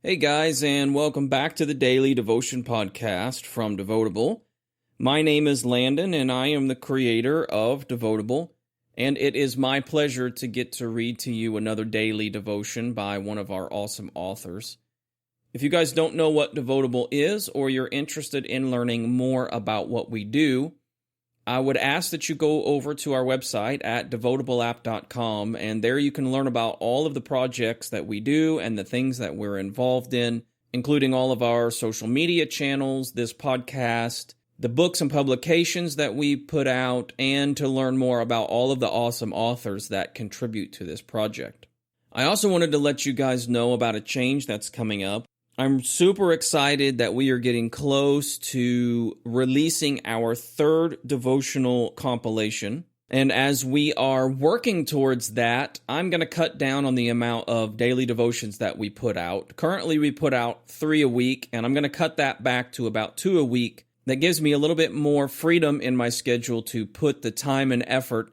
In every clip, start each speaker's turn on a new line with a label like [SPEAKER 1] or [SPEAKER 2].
[SPEAKER 1] Hey guys, and welcome back to the Daily Devotion Podcast from Devotable. My name is Landon, and I am the creator of Devotable, and it is my pleasure to get to read to you another daily devotion by one of our awesome authors. If you guys don't know what Devotable is, or you're interested in learning more about what we do, I would ask that you go over to our website at devotableapp.com, and there you can learn about all of the projects that we do and the things that we're involved in, including all of our social media channels, this podcast, the books and publications that we put out, and to learn more about all of the awesome authors that contribute to this project. I also wanted to let you guys know about a change that's coming up. I'm super excited that we are getting close to releasing our third devotional compilation. And as we are working towards that, I'm going to cut down on the amount of daily devotions that we put out. Currently, we put out 3 a week, and I'm going to cut that back to about 2 a week. That gives me a little bit more freedom in my schedule to put the time and effort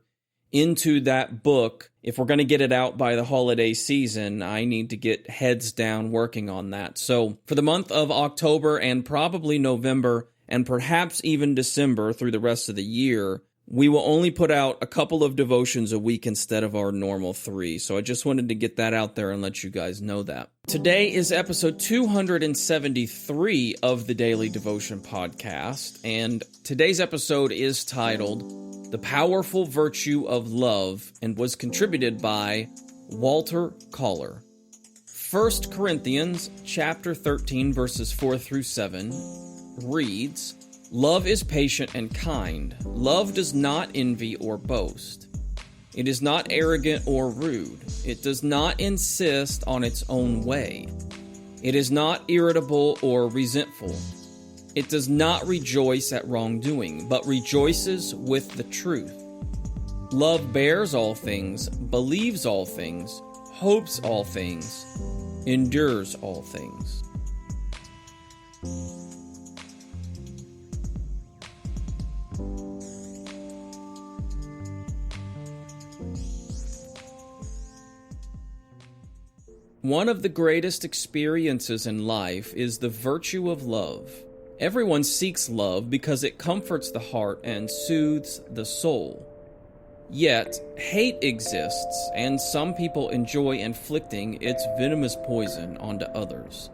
[SPEAKER 1] into that book. If we're going to get it out by the holiday season, I need to get heads down working on that. So for the month of October and probably November and perhaps even December through the rest of the year, we will only put out a couple of devotions a week instead of our normal 3. So I just wanted to get that out there and let you guys know that. Today is episode 273 of the Daily Devotion Podcast, and today's episode is titled The Powerful Virtue of Love, and was contributed by Walter Collar. 1 Corinthians chapter 13, verses 4 through 7 reads, Love is patient and kind. Love does not envy or boast. It is not arrogant or rude. It does not insist on its own way. It is not irritable or resentful. It does not rejoice at wrongdoing, but rejoices with the truth. Love bears all things, believes all things, hopes all things, endures all things. One of the greatest experiences in life is the virtue of love. Everyone seeks love because it comforts the heart and soothes the soul. Yet, hate exists, and some people enjoy inflicting its venomous poison onto others.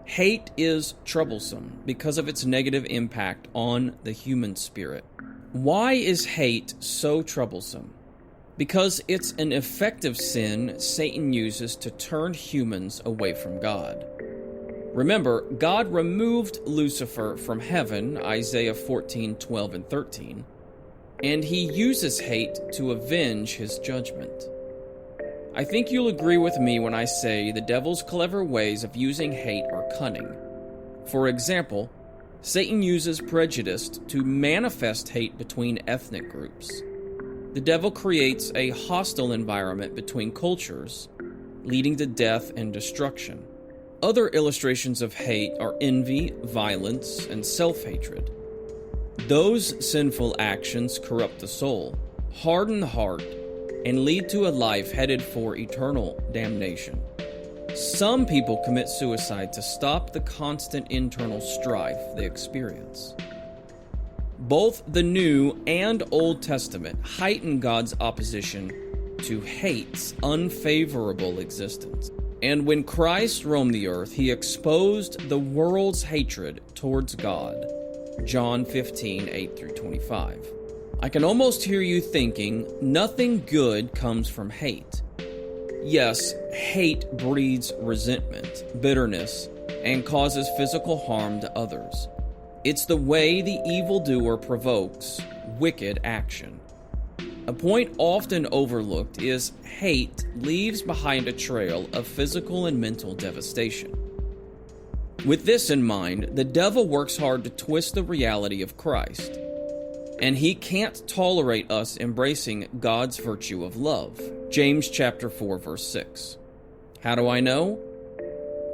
[SPEAKER 1] Hate is troublesome because of its negative impact on the human spirit. Why is hate so troublesome? Because it's an effective sin Satan uses to turn humans away from God. Remember, God removed Lucifer from heaven, Isaiah 14:12 and 13, and he uses hate to avenge his judgment. I think you'll agree with me when I say the devil's clever ways of using hate are cunning. For example, Satan uses prejudice to manifest hate between ethnic groups. The devil creates a hostile environment between cultures, leading to death and destruction. Other illustrations of hate are envy, violence, and self-hatred. Those sinful actions corrupt the soul, harden the heart, and lead to a life headed for eternal damnation. Some people commit suicide to stop the constant internal strife they experience. Both the New and Old Testament heighten God's opposition to hate's unfavorable existence. And when Christ roamed the earth, he exposed the world's hatred towards God. John 15:8 through 25. I can almost hear you thinking, nothing good comes from hate. Yes, hate breeds resentment, bitterness, and causes physical harm to others. It's the way the evildoer provokes wicked action. A point often overlooked is hate leaves behind a trail of physical and mental devastation. With this in mind, the devil works hard to twist the reality of Christ, and he can't tolerate us embracing God's virtue of love. James chapter 4, verse 6. How do I know?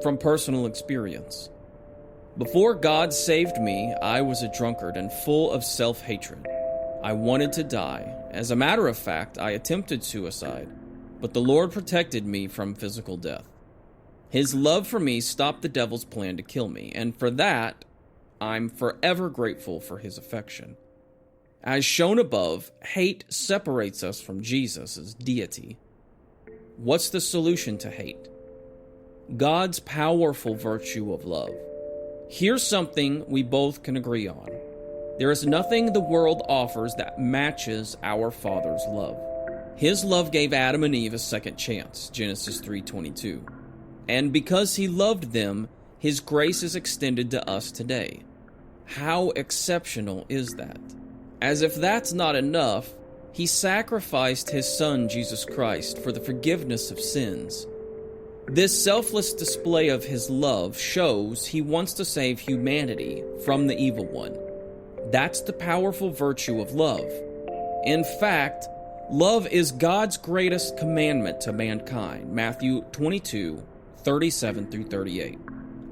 [SPEAKER 1] From personal experience. Before God saved me, I was a drunkard and full of self-hatred. I wanted to die. As a matter of fact, I attempted suicide, but the Lord protected me from physical death. His love for me stopped the devil's plan to kill me, and for that, I'm forever grateful for his affection. As shown above, hate separates us from Jesus' deity. What's the solution to hate? God's powerful virtue of love. Here's something we both can agree on. There is nothing the world offers that matches our Father's love. His love gave Adam and Eve a second chance, Genesis 3:22. And because he loved them, his grace is extended to us today. How exceptional is that? As if that's not enough, he sacrificed his Son, Jesus Christ, for the forgiveness of sins. This selfless display of his love shows he wants to save humanity from the evil one. That's the powerful virtue of love. In fact, love is God's greatest commandment to mankind, Matthew 22:37-38.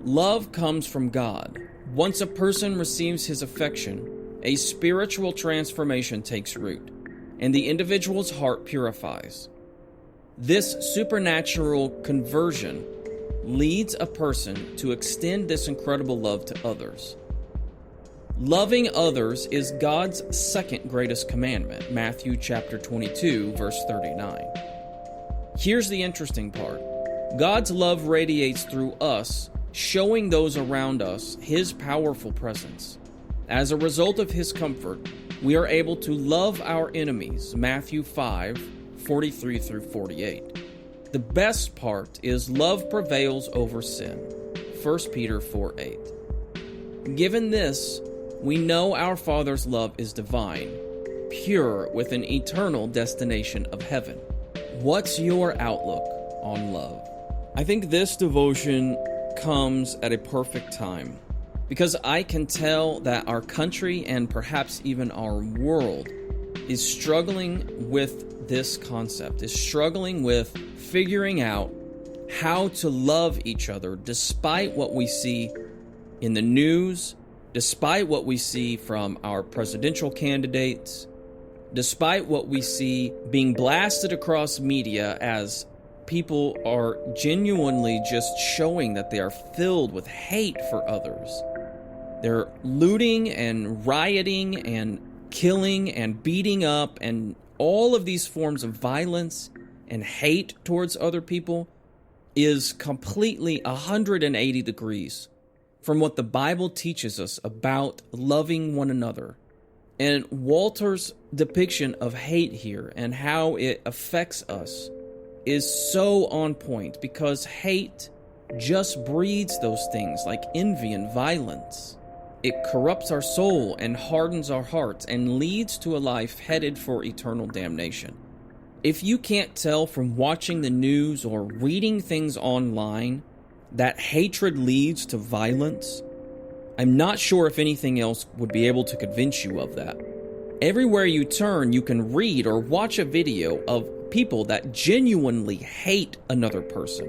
[SPEAKER 1] Love comes from God. Once a person receives his affection, a spiritual transformation takes root, and the individual's heart purifies. This supernatural conversion leads a person to extend this incredible love to others. Loving others is God's second greatest commandment, Matthew chapter 22, verse 39. Here's the interesting part. God's love radiates through us, showing those around us his powerful presence. As a result of his comfort, we are able to love our enemies, Matthew 5:43-48. The best part is love prevails over sin, 1 Peter 4:8. Given this, we know our Father's love is divine, pure, with an eternal destination of heaven. What's your outlook on love? I think this devotion comes at a perfect time, because I can tell that our country and perhaps even our world is struggling with this concept, is struggling with figuring out how to love each other despite what we see in the news, despite what we see from our presidential candidates, despite what we see being blasted across media as people are genuinely just showing that they are filled with hate for others. They're looting and rioting and killing and beating up, and all of these forms of violence and hate towards other people is completely 180 degrees from what the Bible teaches us about loving one another. And Walter's depiction of hate here and how it affects us is so on point, because hate just breeds those things like envy and violence. It corrupts our soul and hardens our hearts and leads to a life headed for eternal damnation. If you can't tell from watching the news or reading things online that hatred leads to violence, I'm not sure if anything else would be able to convince you of that. Everywhere you turn, you can read or watch a video of people that genuinely hate another person.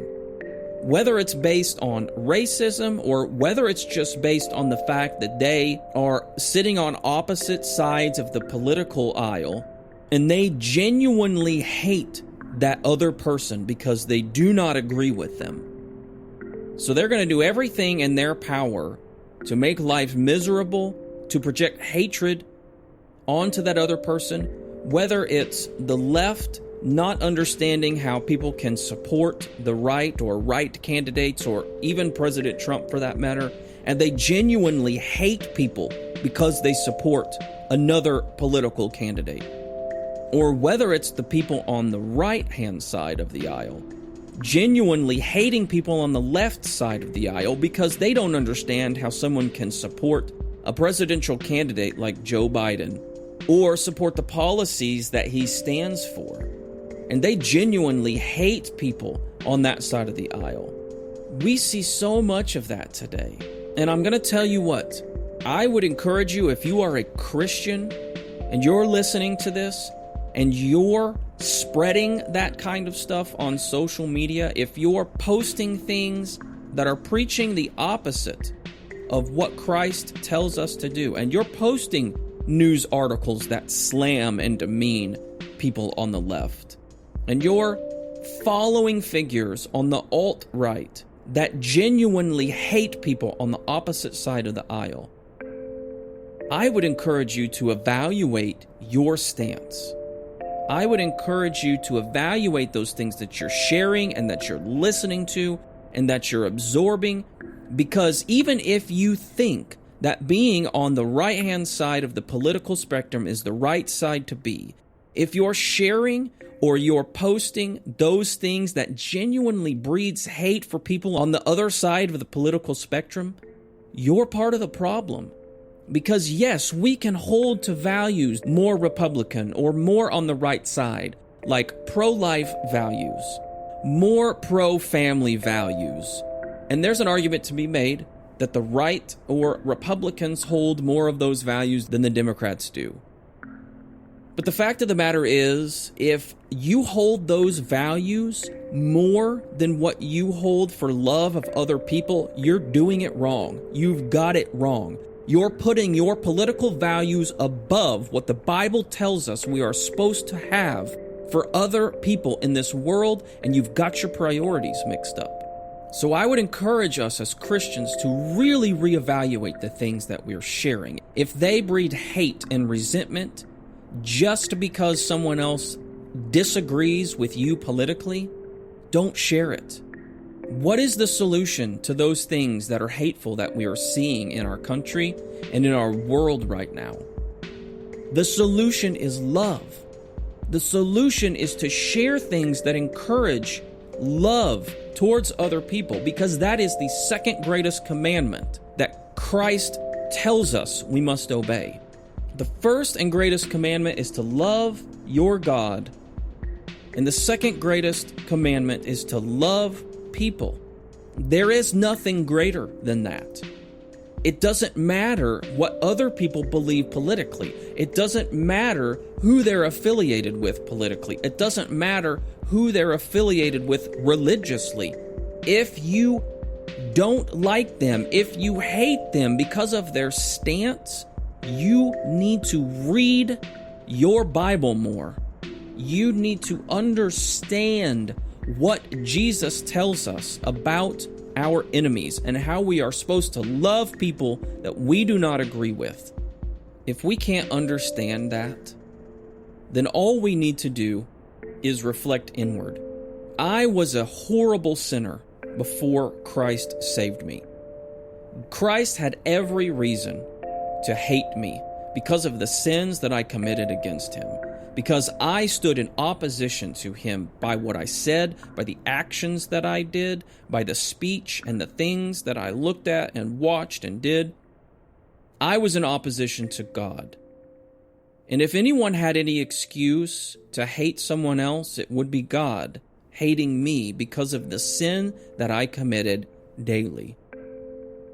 [SPEAKER 1] Whether it's based on racism or whether it's just based on the fact that they are sitting on opposite sides of the political aisle and they genuinely hate that other person because they do not agree with them. So they're going to do everything in their power to make life miserable, to project hatred onto that other person, whether it's the left not understanding how people can support the right or right candidates, or even President Trump for that matter, and they genuinely hate people because they support another political candidate. Or whether it's the people on the right-hand side of the aisle, genuinely hating people on the left side of the aisle because they don't understand how someone can support a presidential candidate like Joe Biden or support the policies that he stands for. And they genuinely hate people on that side of the aisle. We see so much of that today. And I'm going to tell you what, I would encourage you, if you are a Christian and you're listening to this and you're spreading that kind of stuff on social media, if you're posting things that are preaching the opposite of what Christ tells us to do, and you're posting news articles that slam and demean people on the left, and you're following figures on the alt-right that genuinely hate people on the opposite side of the aisle, I would encourage you to evaluate your stance. I would encourage you to evaluate those things that you're sharing and that you're listening to and that you're absorbing, because even if you think that being on the right-hand side of the political spectrum is the right side to be, if you're sharing or you're posting those things that genuinely breeds hate for people on the other side of the political spectrum, you're part of the problem. Because yes, we can hold to values more Republican or more on the right side, like pro-life values, more pro-family values. And there's an argument to be made that the right or Republicans hold more of those values than the Democrats do. But the fact of the matter is, if you hold those values more than what you hold for love of other people, you're doing it wrong. You've got it wrong. You're putting your political values above what the Bible tells us we are supposed to have for other people in this world, and you've got your priorities mixed up. So I would encourage us as Christians to really reevaluate the things that we're sharing. If they breed hate and resentment just because someone else disagrees with you politically, don't share it. What is the solution to those things that are hateful that we are seeing in our country and in our world right now? The solution is love. The solution is to share things that encourage love towards other people, because that is the second greatest commandment that Christ tells us we must obey. The first and greatest commandment is to love your God, and the second greatest commandment is to love people. There is nothing greater than that. It doesn't matter what other people believe politically. It doesn't matter who they're affiliated with politically. It doesn't matter who they're affiliated with religiously. If you don't like them, if you hate them because of their stance, you need to read your Bible more. You need to understand what Jesus tells us about our enemies and how we are supposed to love people that we do not agree with. If we can't understand that, then all we need to do is reflect inward. I was a horrible sinner before Christ saved me. Christ had every reason to hate me because of the sins that I committed against him, because I stood in opposition to him by what I said, by the actions that I did, by the speech and the things that I looked at and watched and did. I was in opposition to God. And if anyone had any excuse to hate someone else, it would be God hating me because of the sin that I committed daily.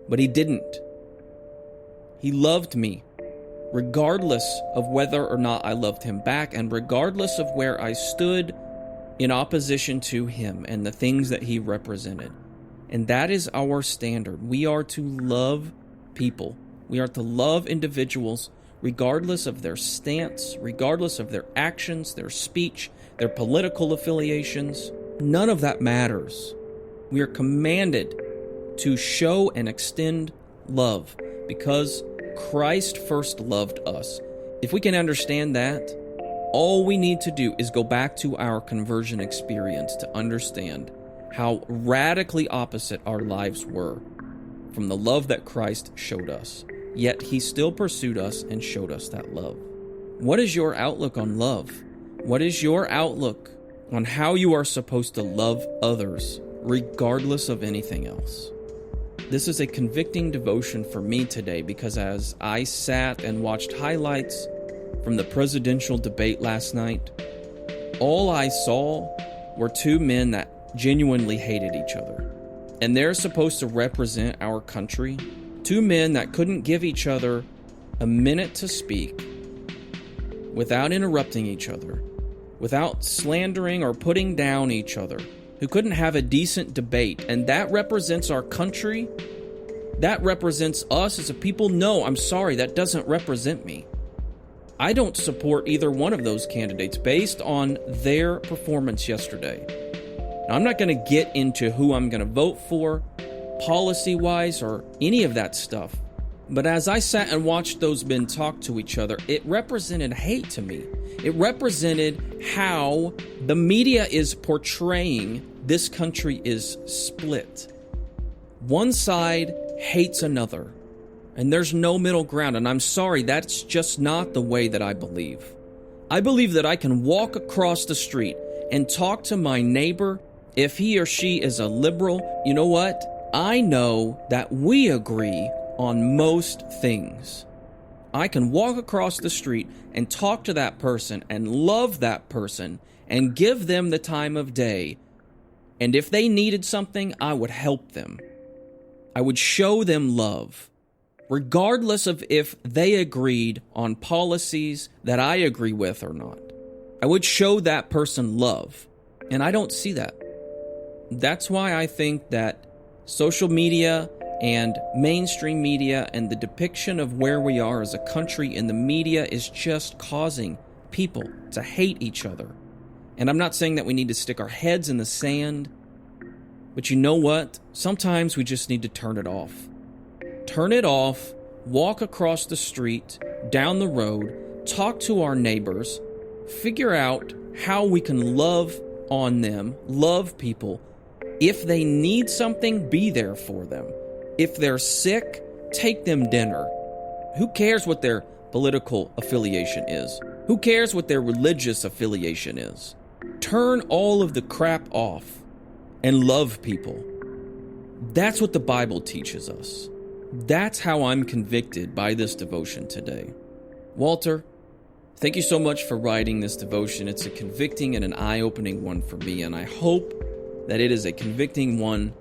[SPEAKER 1] But he didn't. He loved me, regardless of whether or not I loved him back, and regardless of where I stood in opposition to him and the things that he represented. And that is our standard. We are to love people. We are to love individuals regardless of their stance, regardless of their actions, their speech, their political affiliations. None of that matters. We are commanded to show and extend love because Christ first loved us. If we can understand that, all we need to do is go back to our conversion experience to understand how radically opposite our lives were from the love that Christ showed us. Yet he still pursued us and showed us that love. What is your outlook on love? What is your outlook on how you are supposed to love others regardless of anything else? This is a convicting devotion for me today because as I sat and watched highlights from the presidential debate last night, all I saw were two men that genuinely hated each other. And they're supposed to represent our country. Two men that couldn't give each other a minute to speak without interrupting each other, without slandering or putting down each other, who couldn't have a decent debate. And that represents our country. That represents us as a people. No, I'm sorry, that doesn't represent me. I don't support either one of those candidates based on their performance yesterday. Now, I'm not going to get into who I'm going to vote for, policy-wise, or any of that stuff. But as I sat and watched those men talk to each other, it represented hate to me. It represented how the media is portraying this country is split. One side hates another, and there's no middle ground. And I'm sorry, that's just not the way that I believe. I believe that I can walk across the street and talk to my neighbor. If he or she is a liberal, you know what? I know that we agree on most things. I can walk across the street and talk to that person and love that person and give them the time of day. And if they needed something, I would help them. I would show them love, regardless of if they agreed on policies that I agree with or not. I would show that person love. And I don't see that. That's why I think that social media and mainstream media and the depiction of where we are as a country in the media is just causing people to hate each other. And I'm not saying that we need to stick our heads in the sand, but you know what? Sometimes we just need to turn it off. Turn it off, walk across the street, down the road, talk to our neighbors, figure out how we can love on them, love people. If they need something, be there for them. If they're sick, take them dinner. Who cares what their political affiliation is? Who cares what their religious affiliation is? Turn all of the crap off and love people. That's what the Bible teaches us. That's how I'm convicted by this devotion today. Walter, thank you so much for writing this devotion. It's a convicting and an eye-opening one for me, and I hope that it is a convicting one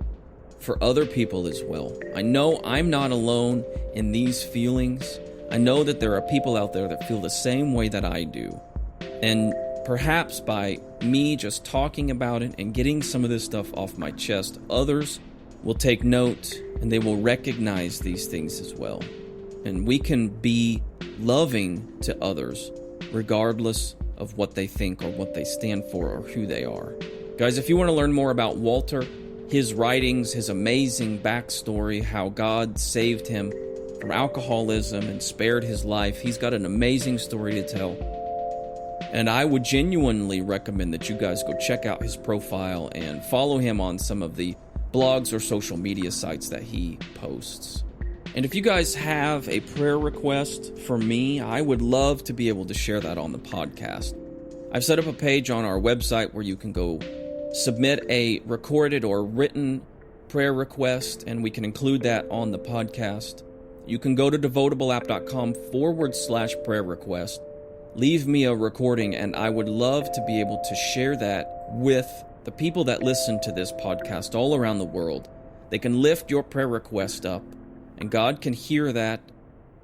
[SPEAKER 1] for other people as well. I know I'm not alone in these feelings. I know that there are people out there that feel the same way that I do. And perhaps by me just talking about it and getting some of this stuff off my chest, others will take note and they will recognize these things as well. And we can be loving to others regardless of what they think or what they stand for or who they are. Guys, if you want to learn more about Walter, his writings, his amazing backstory, how God saved him from alcoholism and spared his life, he's got an amazing story to tell. And I would genuinely recommend that you guys go check out his profile and follow him on some of the blogs or social media sites that he posts. And if you guys have a prayer request for me, I would love to be able to share that on the podcast. I've set up a page on our website where you can go submit a recorded or written prayer request, and we can include that on the podcast. You can go to devotableapp.com/prayer request. Leave me a recording, and I would love to be able to share that with the people that listen to this podcast all around the world. They can lift your prayer request up, and God can hear that,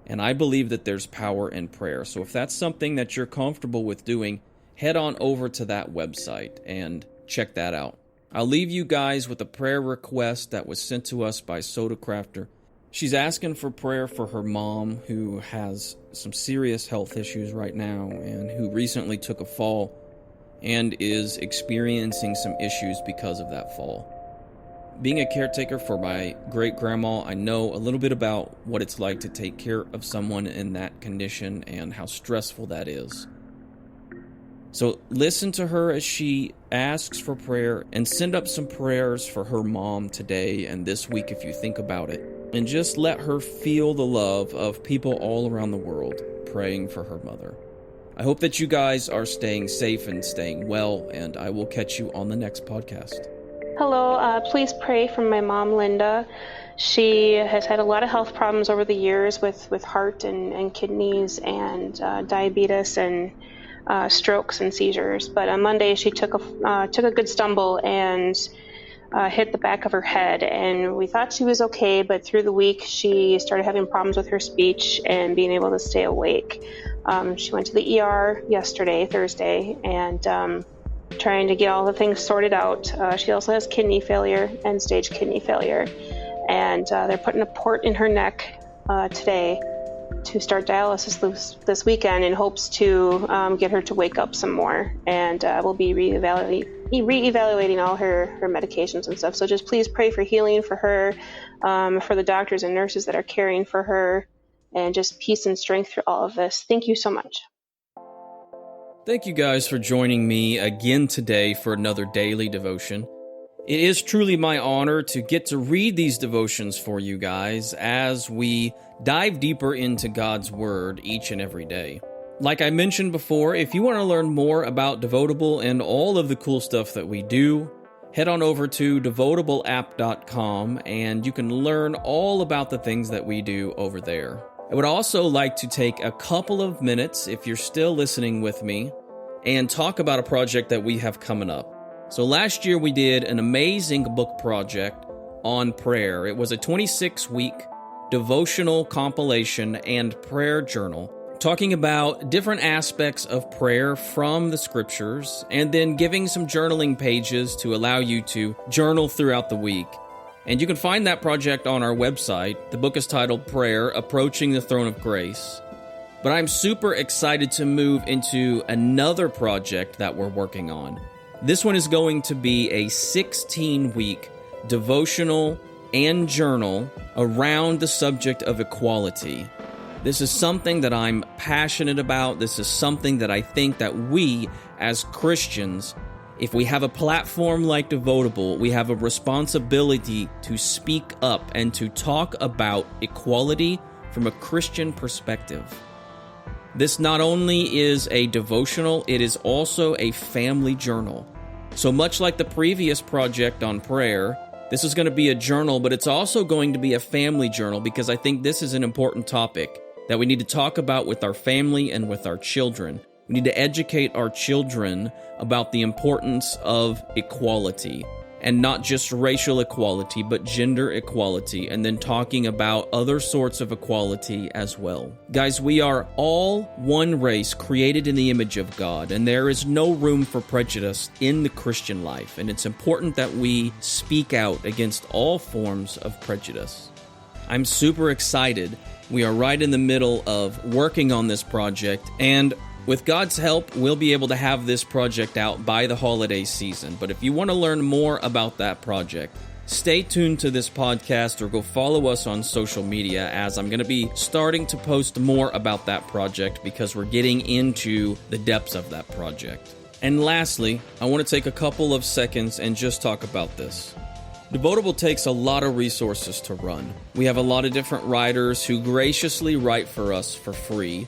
[SPEAKER 1] and I believe that there's power in prayer. So if that's something that you're comfortable with doing, head on over to that website and check that out. I'll leave you guys with a prayer request that was sent to us by Soda Crafter. She's asking for prayer for her mom, who has some serious health issues right now and who recently took a fall and is experiencing some issues because of that fall. Being a caretaker for my great-grandma, I know a little bit about what it's like to take care of someone in that condition and how stressful that is. So listen to her as she asks for prayer, and send up some prayers for her mom today and this week if you think about it. And just let her feel the love of people all around the world praying for her mother. I hope that you guys are staying safe and staying well, and I will catch you on the next podcast.
[SPEAKER 2] Hello, please pray for my mom, Linda. She has had a lot of health problems over the years with heart and kidneys and diabetes and strokes and seizures. But on Monday, she took a good stumble and hit the back of her head. And we thought she was okay, but through the week, she started having problems with her speech and being able to stay awake. She went to the ER yesterday, Thursday, and trying to get all the things sorted out. She also has kidney failure, end-stage kidney failure. And they're putting a port in her neck today to start dialysis this weekend in hopes to get her to wake up some more. And we'll be reevaluating all her medications and stuff. So just please pray for healing for her, for the doctors and nurses that are caring for her, and just peace and strength through all of this. Thank you so much.
[SPEAKER 1] Thank you guys for joining me again today for another daily devotion. It is truly my honor to get to read these devotions for you guys as we dive deeper into God's Word each and every day. Like I mentioned before, if you want to learn more about Devotable and all of the cool stuff that we do, head on over to devotableapp.com and you can learn all about the things that we do over there. I would also like to take a couple of minutes, if you're still listening with me, and talk about a project that we have coming up. So last year we did an amazing book project on prayer. It was a 26-week devotional compilation and prayer journal, talking about different aspects of prayer from the scriptures, and then giving some journaling pages to allow you to journal throughout the week. And you can find that project on our website. The book is titled Prayer, Approaching the Throne of Grace. But I'm super excited to move into another project that we're working on. This one is going to be a 16-week devotional and journal around the subject of equality. This is something that I'm passionate about. This is something that I think that we, as Christians, if we have a platform like Devotable, we have a responsibility to speak up and to talk about equality from a Christian perspective. This not only is a devotional, it is also a family journal. So much like the previous project on prayer, this is going to be a journal, but it's also going to be a family journal because I think this is an important topic that we need to talk about with our family and with our children. We need to educate our children about the importance of equality, and not just racial equality, but gender equality, and then talking about other sorts of equality as well. Guys, we are all one race created in the image of God, and there is no room for prejudice in the Christian life, and it's important that we speak out against all forms of prejudice. I'm super excited. We are right in the middle of working on this project, and with God's help, we'll be able to have this project out by the holiday season. But if you want to learn more about that project, stay tuned to this podcast or go follow us on social media, as I'm going to be starting to post more about that project because we're getting into the depths of that project. And lastly, I want to take a couple of seconds and just talk about this. Devotable takes a lot of resources to run. We have a lot of different writers who graciously write for us for free.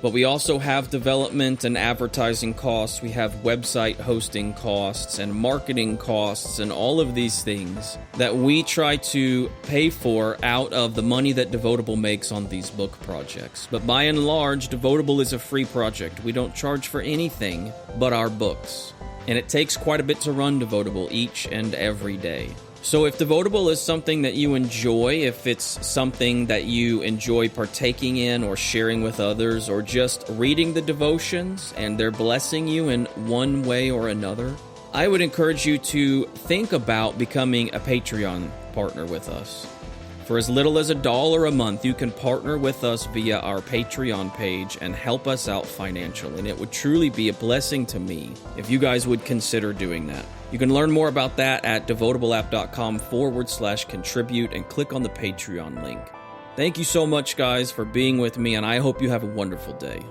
[SPEAKER 1] But we also have development and advertising costs. We have website hosting costs and marketing costs and all of these things that we try to pay for out of the money that Devotable makes on these book projects. But by and large, Devotable is a free project. We don't charge for anything but our books. And it takes quite a bit to run Devotable each and every day. So if Devotable is something that you enjoy, if it's something that you enjoy partaking in or sharing with others, or just reading the devotions and they're blessing you in one way or another, I would encourage you to think about becoming a Patreon partner with us. For as little as $1 a month, you can partner with us via our Patreon page and help us out financially. And it would truly be a blessing to me if you guys would consider doing that. You can learn more about that at devotableapp.com/contribute and click on the Patreon link. Thank you so much, guys, for being with me, and I hope you have a wonderful day.